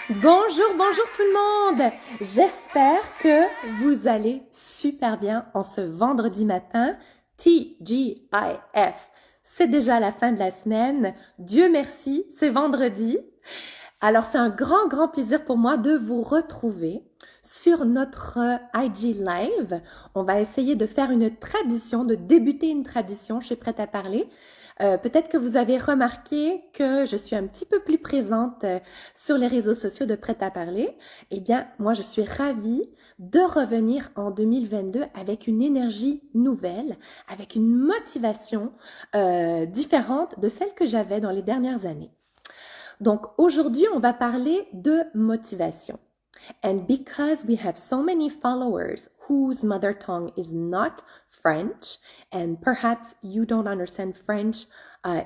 Bonjour, bonjour tout le monde. J'espère que vous allez super bien en ce vendredi matin. TGIF. C'est déjà la fin de la semaine. Dieu merci, c'est vendredi. Alors, c'est un grand, grand plaisir pour moi de vous retrouver sur notre IG Live. On va essayer de faire une tradition, de débuter une tradition chez Prêt à parler. Peut-être que vous avez remarqué que je suis un petit peu plus présente sur les réseaux sociaux de Prêt à parler. Eh bien, moi, je suis ravie de revenir en 2022 avec une énergie nouvelle, avec une motivation différente de celle que j'avais dans les dernières années. Donc aujourd'hui, on va parler de motivation. And because we have so many followers whose mother tongue is not French, and perhaps you don't understand French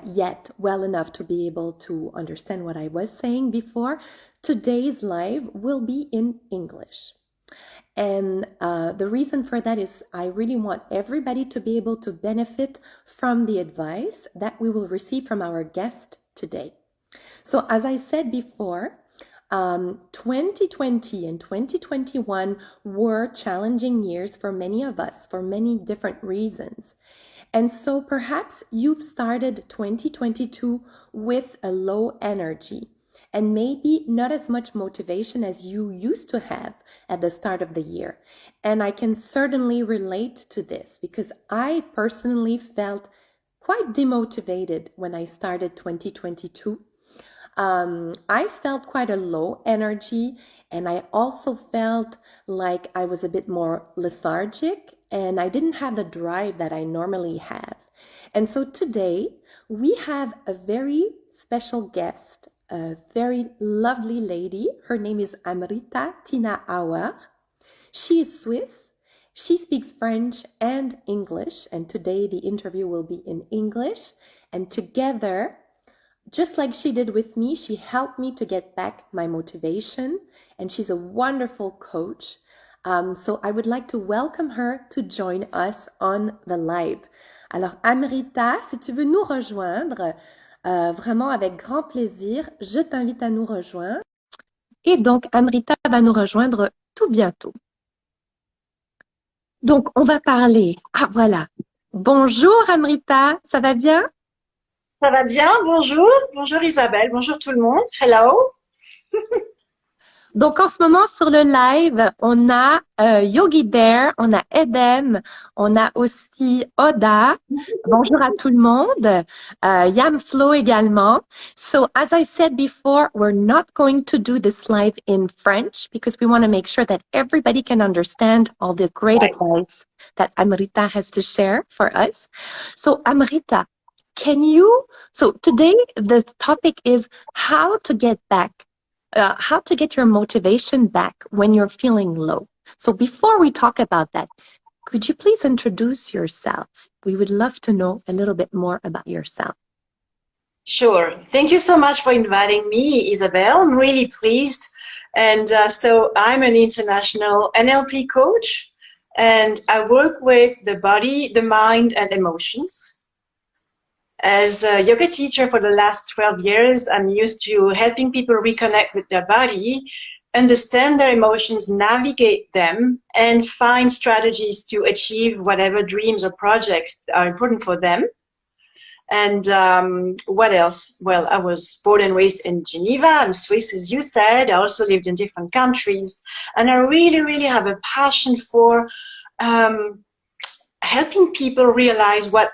yet well enough to be able to understand what I was saying before, today's live will be in English. And the reason for that is I really want everybody to be able to benefit from the advice that we will receive from our guest today. So as I said before, 2020 and 2021 were challenging years for many of us for many different reasons. And so perhaps you've started 2022 with a low energy and maybe not as much motivation as you used to have at the start of the year. And I can certainly relate to this because I personally felt quite demotivated when I started 2022. I felt quite a low energy, and I also felt like I was a bit more lethargic and I didn't have the drive that I normally have. And so today we have a very special guest, a very lovely lady. Her name is Amrita Auer. She is Swiss. She speaks French and English, and today the interview will be in English. And together, just like she did with me, she helped me to get back my motivation, and she's a wonderful coach. So I would like to welcome her to join us on the live. Alors, Amrita, si tu veux nous rejoindre, vraiment avec grand plaisir, je t'invite à nous rejoindre. Et donc, Amrita va nous rejoindre tout bientôt. Donc, on va parler. Ah, voilà. Bonjour, Amrita, ça va bien? Ça va bien, bonjour. Bonjour Isabelle, bonjour tout le monde. Hello. Donc, en ce moment, sur le live, on a Yogi Bear, on a Edem, on a aussi Oda. Bonjour à tout le monde. Yam Flo également. So, as I said before, we're not going to do this live in French because we want to make sure that everybody can understand all the great advice that Amrita has to share for us. So, Amrita, so today the topic is how to get your motivation back when you're feeling low. So before we talk about that, could you please introduce yourself? We would love to know a little bit more about yourself. Sure. Thank you so much for inviting me, Isabelle. I'm really pleased. And so I'm an international NLP coach, and I work with the body, the mind, and emotions. As a yoga teacher for the last 12 years, I'm used to helping people reconnect with their body, understand their emotions, navigate them, and find strategies to achieve whatever dreams or projects are important for them. And what else? Well, I was born and raised in Geneva. I'm Swiss, as you said. I also lived in different countries. And I really, really have a passion for helping people realize what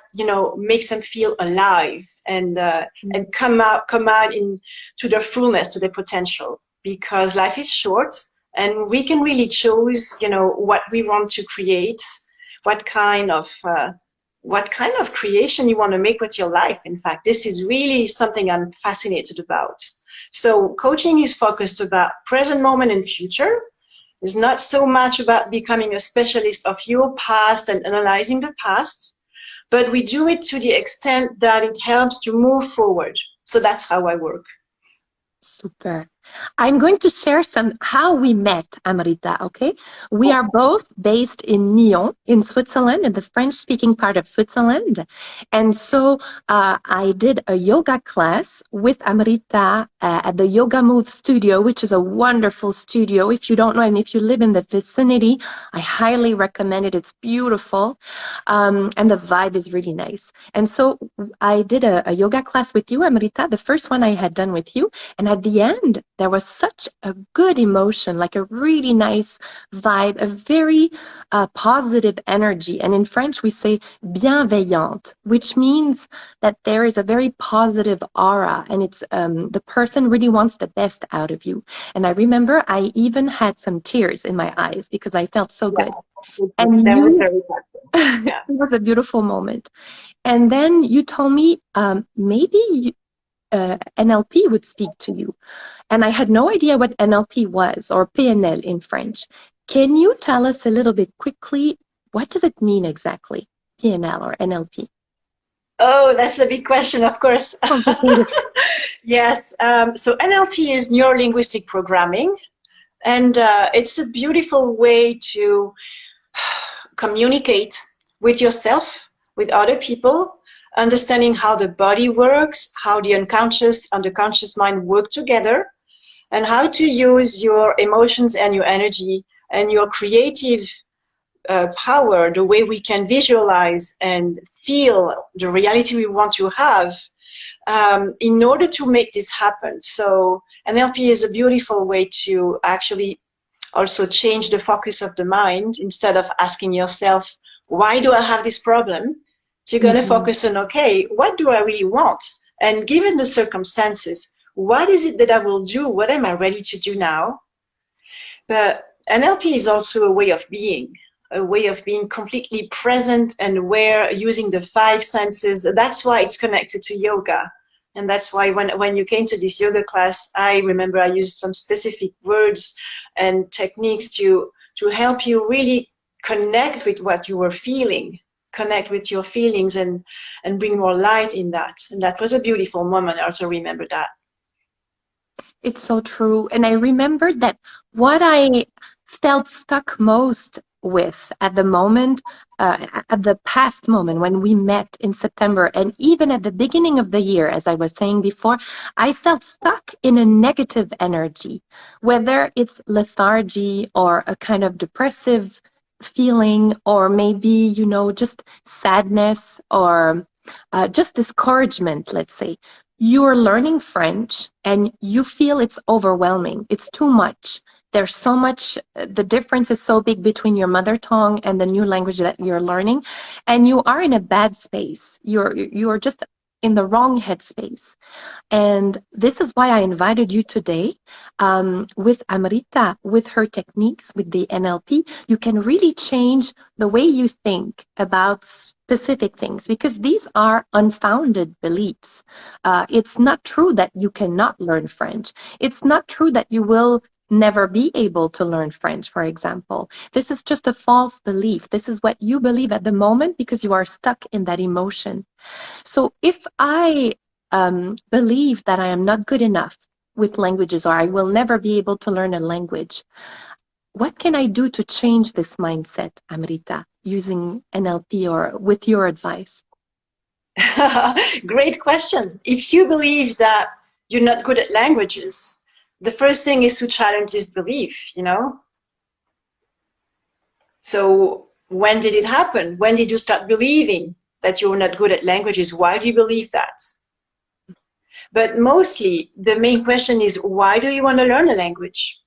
makes them feel alive and come out into their fullness, to their potential, because life is short and we can really choose what we want to create, what kind of creation you want to make with your life. In fact, this is really something I'm fascinated about. So coaching is focused about present, moment, and future. It's not so much about becoming a specialist of your past and analyzing the past, but we do it to the extent that it helps to move forward. So that's how I work. Super. I'm going to share how we met, Amrita, okay? We are both based in Nyon, in Switzerland, in the French-speaking part of Switzerland. And so I did a yoga class with Amrita at the Yoga Move studio, which is a wonderful studio. If you don't know, and if you live in the vicinity, I highly recommend it. It's beautiful. And the vibe is really nice. And so I did a yoga class with you, Amrita, the first one I had done with you. And at the end, there was such a good emotion, like a really nice vibe, a very positive energy. And in French, we say bienveillante, which means that there is a very positive aura, and it's the person really wants the best out of you. And I remember I even had some tears in my eyes because I felt so good. And that was very good. Yeah. It was a beautiful moment. And then you told me maybe NLP would speak to you. And I had no idea what NLP was, or PNL in French. Can you tell us a little bit quickly, what does it mean exactly, PNL or NLP? Oh, that's a big question, of course. Yes, so NLP is neuro-linguistic programming, and it's a beautiful way to communicate with yourself, with other people, understanding how the body works, how the unconscious and the conscious mind work together, and how to use your emotions and your energy and your creative power, the way we can visualize and feel the reality we want to have, in order to make this happen. So NLP is a beautiful way to actually also change the focus of the mind. Instead of asking yourself, why do I have this problem? You're going to focus on, okay, what do I really want? And given the circumstances, what is it that I will do? What am I ready to do now? But NLP is also a way of being completely present and aware, using the 5 senses. That's why it's connected to yoga. And that's why when you came to this yoga class, I remember I used some specific words and techniques to help you really connect with what you were feeling, connect with your feelings and bring more light in that. And that was a beautiful moment. I also remember that. It's so true. And I remember that what I felt stuck most with at the moment, at the past moment when we met in September, and even at the beginning of the year, as I was saying before, I felt stuck in a negative energy, whether it's lethargy or a kind of depressive feeling, or maybe, you know, just sadness or just discouragement, let's say. You're learning French and you feel it's overwhelming. It's too much. There's so much, the difference is so big between your mother tongue and the new language that you're learning. And you are in a bad space. You're just in the wrong headspace. And this is why I invited you today with Amrita, with her techniques, with the NLP. You can really change the way you think about specific things, because these are unfounded beliefs. It's not true that you cannot learn French. It's not true that you will never be able to learn French, for example. This is just a false belief. This is what you believe at the moment because you are stuck in that emotion. So if I believe that I am not good enough with languages, or I will never be able to learn a language, what can I do to change this mindset, Amrita, using NLP or with your advice? Great question. If you believe that you're not good at languages, the first thing is to challenge this belief, you know? So when did it happen? When did you start believing that you're not good at languages? Why do you believe that? But mostly the main question is, why do you want to learn a language?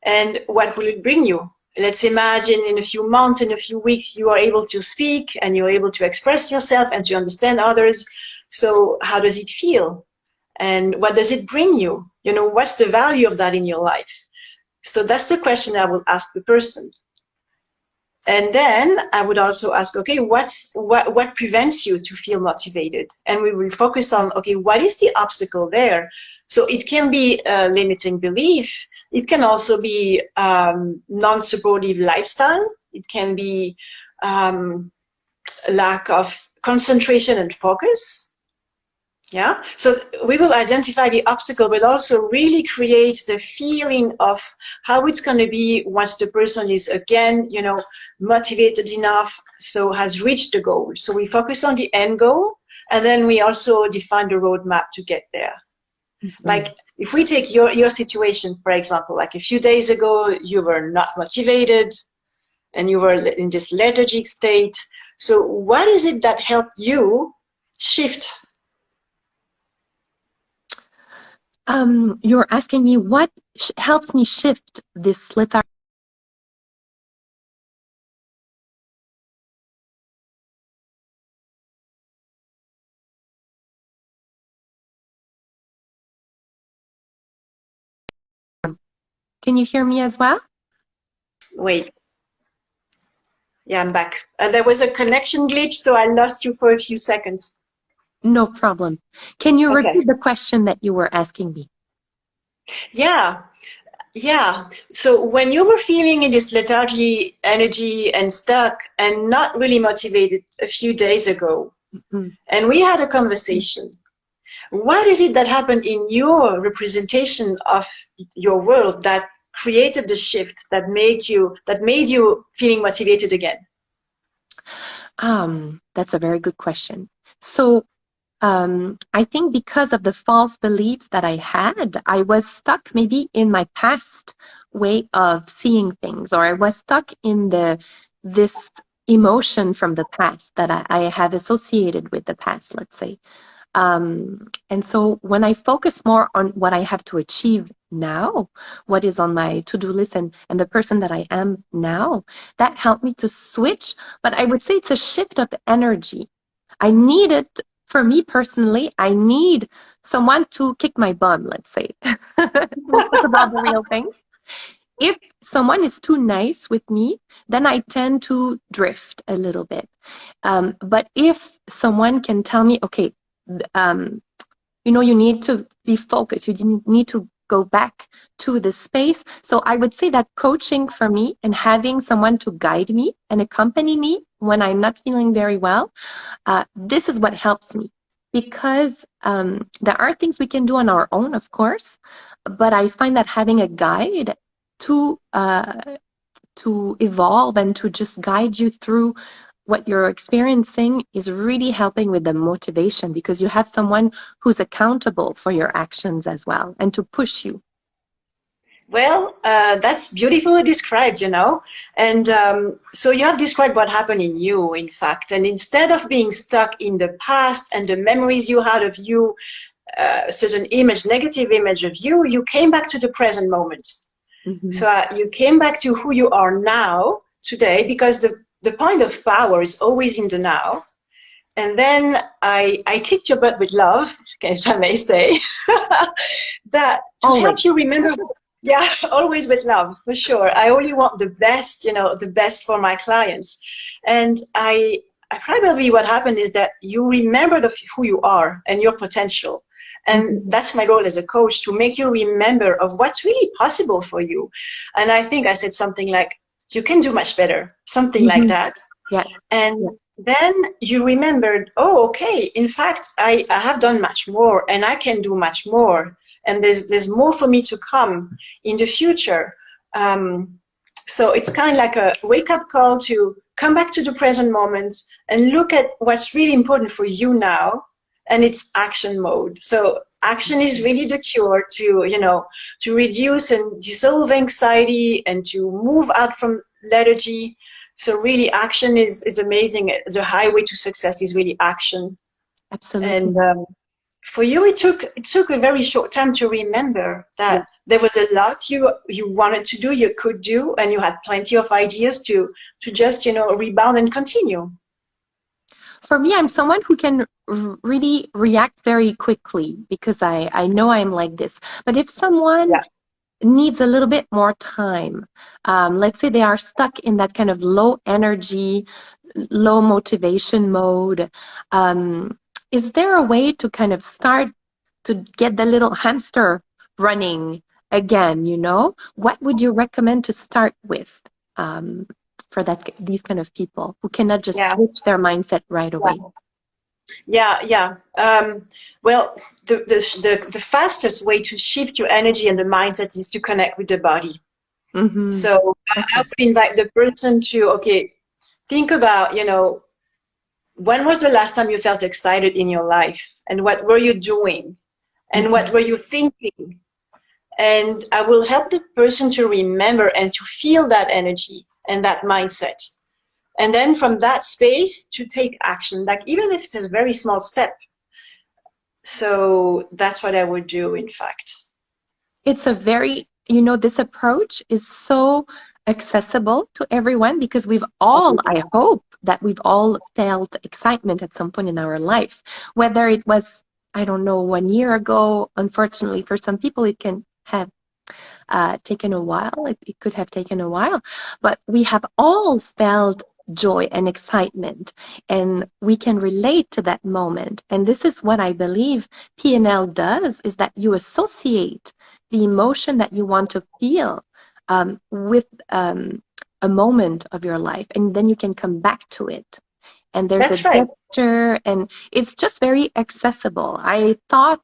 And what will it bring you? Let's imagine in a few months, in a few weeks, you are able to speak and you're able to express yourself and to understand others. So how does it feel? And what does it bring you? You know, what's the value of that in your life? So that's the question I would ask the person. And then I would also ask, okay, what prevents you to feel motivated? And we will focus on, okay, what is the obstacle there? So it can be a limiting belief. It can also be non-supportive lifestyle. It can be lack of concentration and focus. Yeah, so we will identify the obstacle, but also really create the feeling of how it's going to be once the person is again, motivated enough, so has reached the goal. So we focus on the end goal, and then we also define the roadmap to get there. Mm-hmm. Like if we take your situation, for example, like a few days ago, you were not motivated and you were in this lethargic state. So what is it that helped you shift? You're asking me what helps me shift this lethargy. Can you hear me as well? Wait. Yeah, I'm back. There was a connection glitch, so I lost you for a few seconds. No problem. Can you Okay. repeat the question that you were asking me? Yeah. Yeah. So when you were feeling in this lethargy, energy, and stuck and not really motivated a few days ago, Mm-hmm. and we had a conversation, what is it that happened in your representation of your world that created the shift that made you feeling motivated again? That's a very good question. So I think because of the false beliefs that I had, I was stuck maybe in my past way of seeing things, or I was stuck in this emotion from the past that I have associated with the past, let's say. And so when I focus more on what I have to achieve now, what is on my to-do list and the person that I am now, that helped me to switch. But I would say it's a shift of energy. I need it. For me personally, I need someone to kick my bum, let's say. Let's talk about the real things. If someone is too nice with me, then I tend to drift a little bit. But if someone can tell me, okay, you need to be focused, you need to go back to the space. So I would say that coaching for me and having someone to guide me and accompany me when I'm not feeling very well, this is what helps me, because there are things we can do on our own, of course, but I find that having a guide to evolve and to just guide you through what you're experiencing is really helping with the motivation, because you have someone who's accountable for your actions as well and to push you. Well, that's beautifully described, And so you have described what happened in you, in fact. And instead of being stuck in the past and the memories you had of you, a certain image, negative image of you, you came back to the present moment. Mm-hmm. So you came back to who you are now, today, because the point of power is always in the now. And then I kicked your butt with love, if I may say, that to help you remember. Yeah, always with love, for sure. I only want the best, the best for my clients. And I probably what happened is that you remembered of who you are and your potential. And that's my role as a coach, to make you remember of what's really possible for you. And I think I said something like, you can do much better, something like that. Yeah. And then you remembered, oh, okay, in fact, I have done much more and I can do much more. And there's more for me to come in the future. So it's kind of like a wake-up call to come back to the present moment and look at what's really important for you now. And it's action mode. So action is really the cure to reduce and dissolve anxiety and to move out from lethargy. So really action is amazing. The highway to success is really action. Absolutely. And for you, it took a very short time to remember that there was a lot you wanted to do, you could do, and you had plenty of ideas to just rebound and continue. For me, I'm someone who can really react very quickly, because I know I'm like this. But if someone needs a little bit more time, let's say they are stuck in that kind of low energy, low motivation mode, is there a way to kind of start to get the little hamster running again, What would you recommend to start with for these kind of people who cannot just switch their mindset right away? Yeah. Well, the fastest way to shift your energy and the mindset is to connect with the body. Mm-hmm. So I would invite the person to, okay, think about, when was the last time you felt excited in your life? And what were you doing? And Mm-hmm. what were you thinking? And I will help the person to remember and to feel that energy and that mindset. And then from that space to take action, like even if it's a very small step. So that's what I would do, in fact. It's a very, this approach is so accessible to everyone because we've all, I hope that we've all felt excitement at some point in our life, whether it was, I don't know, 1 year ago. Unfortunately, for some people, it can have taken a while. It could have taken a while, but we have all felt joy and excitement, and we can relate to that moment. And this is what I believe PNL does, is that you associate the emotion that you want to feel with a moment of your life, and then you can come back to it. And there's a That's right. gesture, and it's just very accessible. I thought,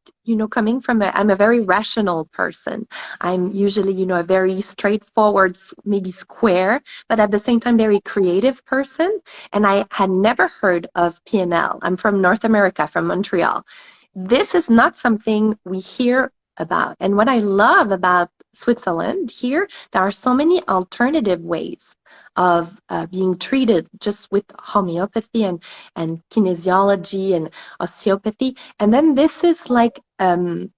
coming from I'm a very rational person. I'm usually, a very straightforward, maybe square, but at the same time, very creative person. And I had never heard of PNL. I'm from North America, from Montreal. This is not something we hear about. And what I love about Switzerland here, there are so many alternative ways of being treated just with homeopathy and kinesiology and osteopathy. And then this is like a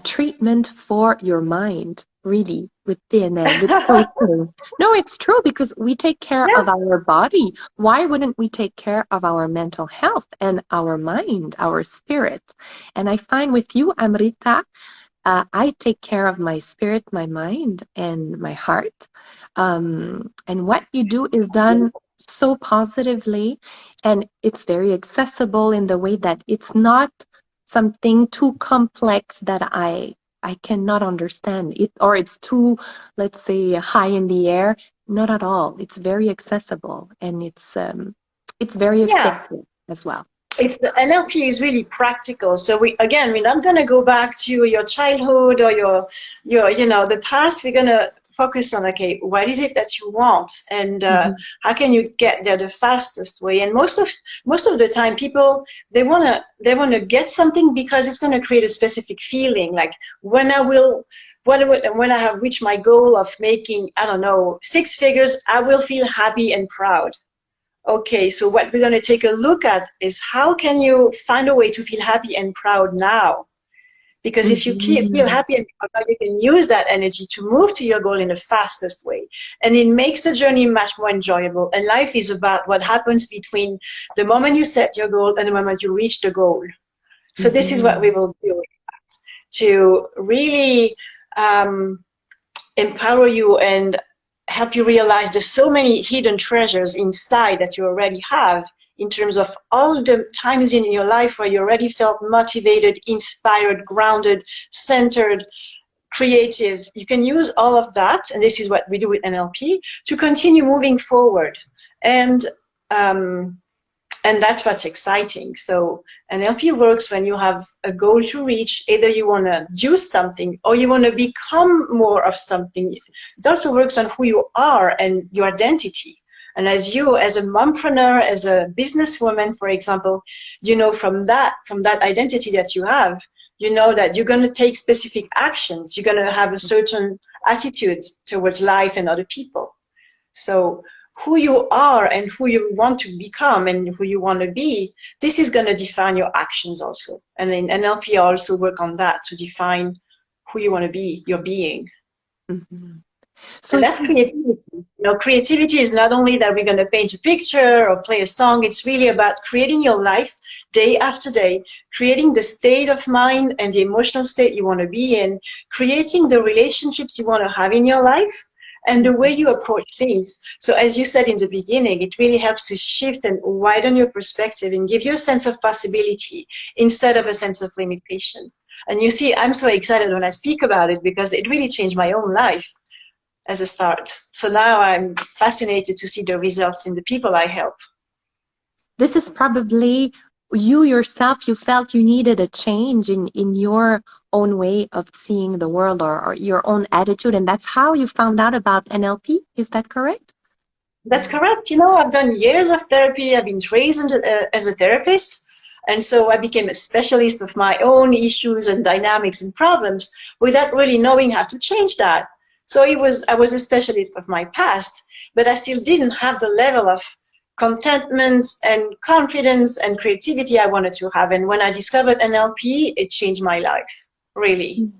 treatment for your mind, really, with PNL, with coaching. No, it's true, because we take care Yeah. of our body. Why wouldn't we take care of our mental health and our mind, our spirit? And I find with you, Amrita, I take care of my spirit, my mind, and my heart. And what you do is done so positively, and it's very accessible in the way that it's not something too complex that I cannot understand it, or it's too, let's say, high in the air. Not at all. It's very accessible, and it's very Yeah. effective as well. It's the NLP is really practical. So we're not going to go back to your childhood or your the past. We're going to focus on, okay, what is it that you want, and Mm-hmm. how can you get there the fastest way? And most of the time, people they wanna get something because it's going to create a specific feeling. Like when I have reached my goal of making, I don't know, 6 figures, I will feel happy and proud. Okay, so what we're going to take a look at is how can you find a way to feel happy and proud now? Because if you feel Mm-hmm. happy and proud, you can use that energy to move to your goal in the fastest way. And it makes the journey much more enjoyable. And life is about what happens between the moment you set your goal and the moment you reach the goal. So this is what we Mm-hmm. will do to really empower you and help you realize there's so many hidden treasures inside that you already have, in terms of all the times in your life where you already felt motivated, inspired, grounded, centered, creative. You can use all of that, and this is what we do with NLP, to continue moving forward. And um, and that's what's exciting. So NLP works when you have a goal to reach. Either you want to do something or you want to become more of something. It also works on who you are and your identity. And as a mompreneur, as a businesswoman, for example, from that identity that you have, that you're going to take specific actions. You're going to have a certain attitude towards life and other people. So who you are and who you want to become and who you want to be, this is going to define your actions also. And in NLP, I also work on that to define who you want to be, your being. Mm-hmm. So And if that's creativity. Creativity is not only that we're going to paint a picture or play a song. It's really about creating your life day after day, creating the state of mind and the emotional state you want to be in, creating the relationships you want to have in your life, and the way you approach things. So as you said in the beginning, it really helps to shift and widen your perspective and give you a sense of possibility instead of a sense of limitation. And you see, I'm so excited when I speak about it because it really changed my own life as a start. So now I'm fascinated to see the results in the people I help. this is probably you yourself, you felt you needed a change in your own way of seeing the world, or your own attitude, and that's how you found out about NLP. Is that correct? That's correct. You know, I've done years of therapy. I've been trained as a therapist. And so I became a specialist of my own issues and dynamics and problems without really knowing how to change that. So I was a specialist of my past, but I still didn't have the level of contentment and confidence and creativity I wanted to have. And when I discovered NLP, it changed my life, really,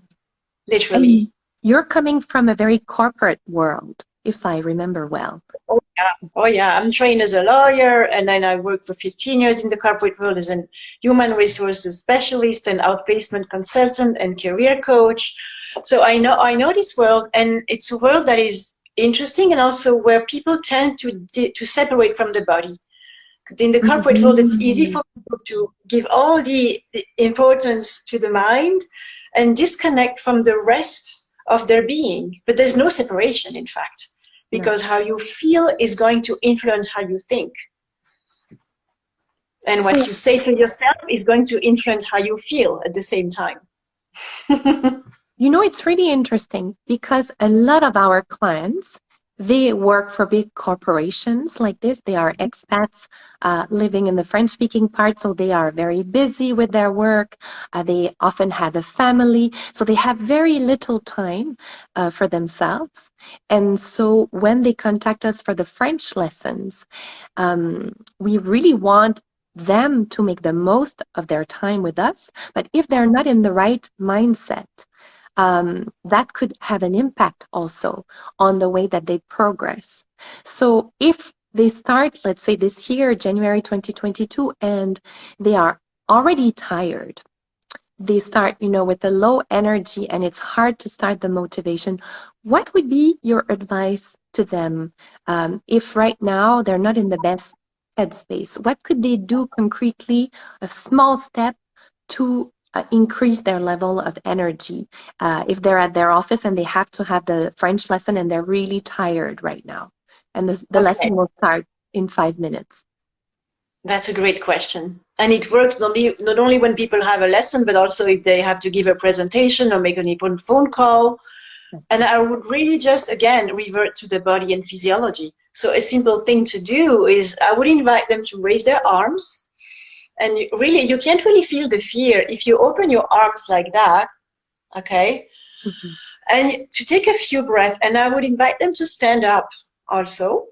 literally. And you're coming from a very corporate world, if I remember well. Oh yeah, oh yeah. I'm trained as a lawyer, and then I worked for 15 years in the corporate world as a human resources specialist and outplacement consultant and career coach. So I know this world, and it's a world that is interesting, and also where people tend to separate from the body. In the corporate world, it's easy for people to give all the importance to the mind and disconnect from the rest of their being. But there's no separation, in fact, because how you feel is going to influence how you think. And what you say to yourself is going to influence how you feel at the same time. You know, it's really interesting because a lot of our clients, they work for big corporations like this. They are expats living in the French-speaking part, so they are very busy with their work. They often have a family, so they have very little time for themselves. And so when they contact us for the French lessons, we really want them to make the most of their time with us. But if they're not in the right mindset, that could have an impact also on the way that they progress. So if they start, let's say this year, January 2022, and they are already tired, they start, you know, with a low energy, and it's hard to start the motivation, what would be your advice to them if right now they're not in the best headspace? What could they do concretely, a small step to increase their level of energy if they're at their office and they have to have the French lesson and they're really tired right now, and the lesson will start in 5 minutes? That's a great question. And it works not only when people have a lesson, but also if they have to give a presentation or make an important phone call. And I would really just, again, revert to the body and physiology. So a simple thing to do is I would invite them to raise their arms. And really, you can't really feel the fear if you open your arms like that, okay? And to take a few breaths, and I would invite them to stand up also.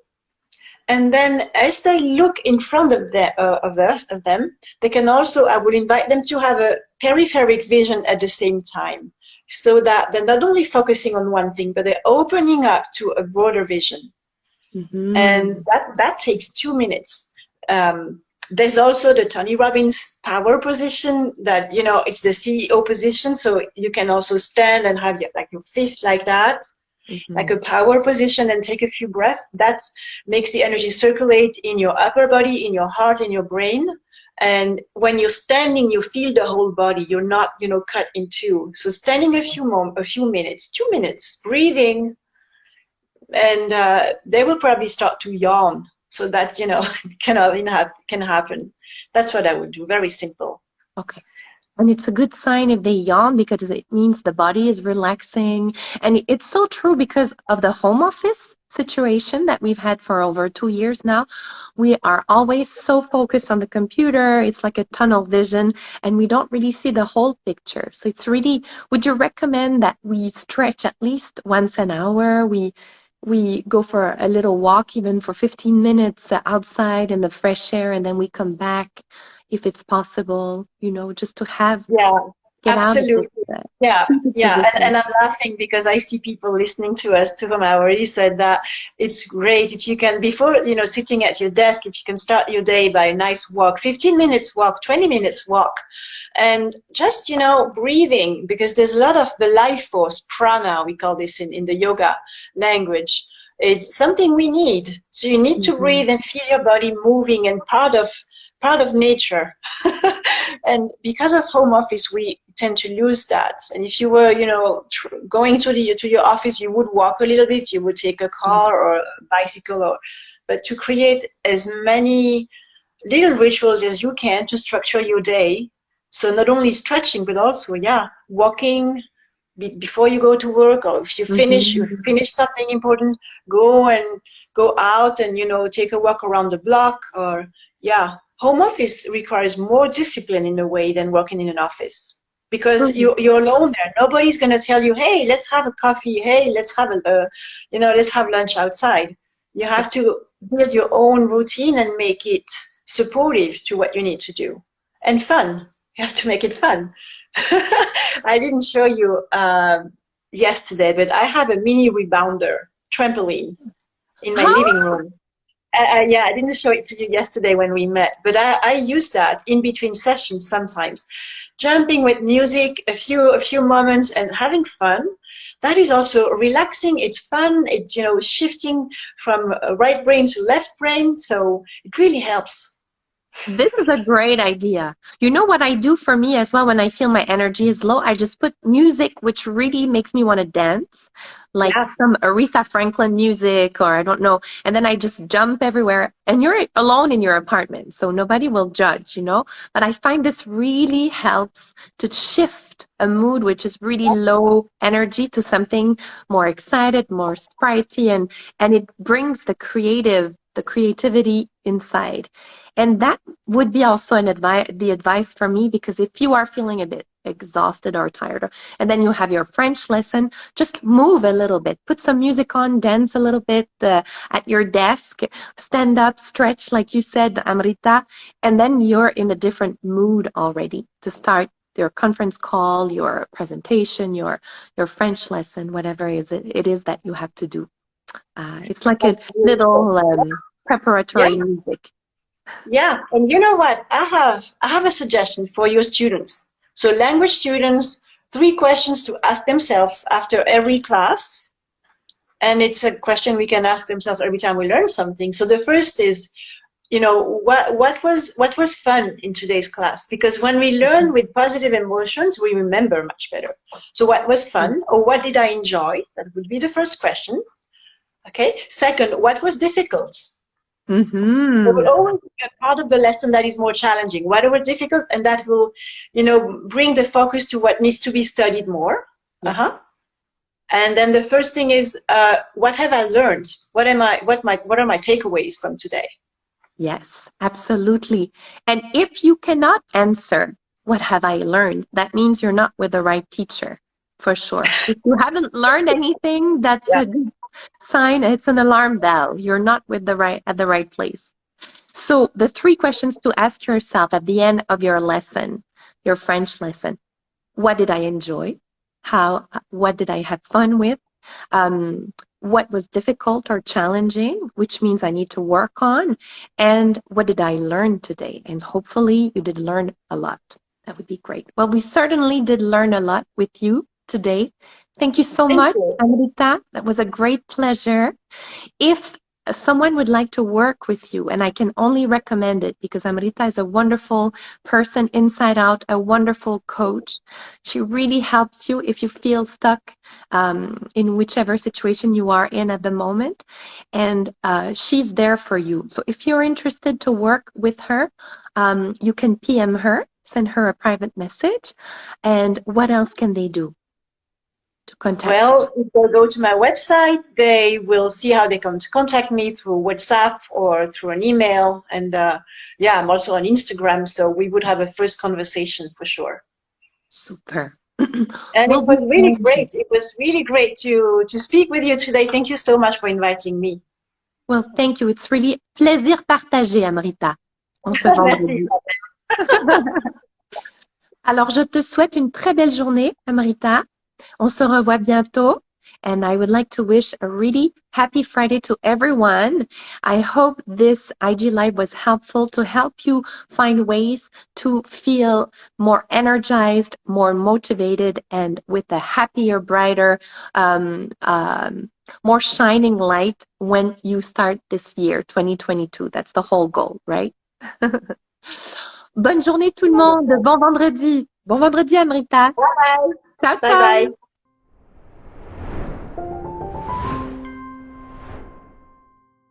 And then as they look in front of them, they can also, I would invite them to have a peripheric vision at the same time, so that they're not only focusing on one thing, but they're opening up to a broader vision. And that takes 2 minutes. There's also the Tony Robbins power position that, you know, it's the CEO position. So you can also stand and have your fist like that, like a power position, and take a few breaths. That makes the energy circulate in your upper body, in your heart, in your brain. And when you're standing, you feel the whole body. You're not, you know, cut in two. So standing a few minutes, 2 minutes, breathing, and they will probably start to yawn. So that, you know, can happen. That's what I would do. Very simple. Okay. And it's a good sign if they yawn, because it means the body is relaxing. And it's so true because of the home office situation that we've had for over 2 years now. We are always so focused on the computer. It's like a tunnel vision, and we don't really see the whole picture. So it's really, would you recommend that we stretch at least once an hour? We go for a little walk, even for 15 minutes outside in the fresh air, and then we come back if it's possible, you know, just to have, get absolutely. Out of this, And I'm laughing because I see people listening to us to whom I already said that it's great if you can, before, you know, sitting at your desk, if you can start your day by a nice walk, 15 minutes walk, 20 minutes walk, and just, you know, breathing, because there's a lot of the life force, prana, we call this in the yoga language. It's something we need. So you need to breathe and feel your body moving, and part of nature. And because of home office, we tend to lose that. And if you were, you know, going to your office, you would walk a little bit, you would take a car or a bicycle, but to create as many little rituals as you can to structure your day. So not only stretching, but also, yeah, walking before you go to work, or if you finish something important, go out and, you know, take a walk around the block. Or, yeah, home office requires more discipline in a way than working in an office, because you're alone there. Nobody's going to tell you, hey, let's have a coffee. Hey, let's have let's have lunch outside. You have to build your own routine and make it supportive to what you need to do, and fun. You have to make it fun. I didn't show you yesterday, but I have a mini rebounder trampoline in my living room. Yeah, I didn't show it to you yesterday when we met, but I use that in between sessions sometimes. Jumping with music, a few moments, and having fun. That is also relaxing. It's fun. It's, you know, shifting from right brain to left brain. So it really helps. This is a great idea. You know what I do for me as well when I feel my energy is low? I just put music which really makes me want to dance, like some Aretha Franklin music, or I don't know. And then I just jump everywhere. And you're alone in your apartment, so nobody will judge, you know. But I find this really helps to shift a mood which is really low energy to something more excited, more sprightly, and it brings the creativity inside. And that would be also the advice for me, because if you are feeling a bit exhausted or tired, and then you have your French lesson, just move a little bit, put some music on, dance a little bit at your desk, stand up, stretch, like you said, Amrita, and then you're in a different mood already to start your conference call, your presentation, your French lesson, whatever it is that you have to do. It's like a little preparatory music. Yeah, and you know what? I have a suggestion for your students. So language students, 3 questions to ask themselves after every class. And it's a question we can ask themselves every time we learn something. So the first is, you know, what was fun in today's class? Because when we learn with positive emotions, we remember much better. So what was fun, or what did I enjoy? That would be the first question. Okay. Second, what was difficult? There will always be a part of the lesson that is more challenging, whatever difficult, and that will, you know, bring the focus to what needs to be studied more. And then the first thing is, what have I learned? What are my takeaways from today? Yes, absolutely. And if you cannot answer, what have I learned? That means you're not with the right teacher, for sure. If you haven't learned anything, that's a sign, it's an alarm bell. You're not at the right place. So the 3 questions to ask yourself at the end of your lesson, your French lesson: what did I enjoy? What did I have fun with? What was difficult or challenging, which means I need to work on? And what did I learn today? And hopefully you did learn a lot. That would be great. Well, we certainly did learn a lot with you today. Thank you so much, Amrita. That was a great pleasure. If someone would like to work with you, and I can only recommend it because Amrita is a wonderful person inside out, a wonderful coach. She really helps you if you feel stuck in whichever situation you are in at the moment, and she's there for you. So if you're interested to work with her, you can PM her, send her a private message. And what else can they do to contact? Well, if they go to my website, they will see how they can contact me through WhatsApp or through an email. And yeah, I'm also on Instagram, so we would have a first conversation for sure. Super. And it was really great. It was really great to speak with you today. Thank you so much for inviting me. Well, thank you. It's really plaisir partagé, Amrita. On se Merci. Alors, je te souhaite une très belle journée, Amrita. On se revoit bientôt. And I would like to wish a really happy Friday to everyone. I hope this IG Live was helpful to help you find ways to feel more energized, more motivated, and with a happier, brighter, more shining light when you start this year, 2022. That's the whole goal, right? Bonne journée tout le monde. Bon vendredi. Bon vendredi, Amrita. Bye bye. Ciao, ciao. Bye bye.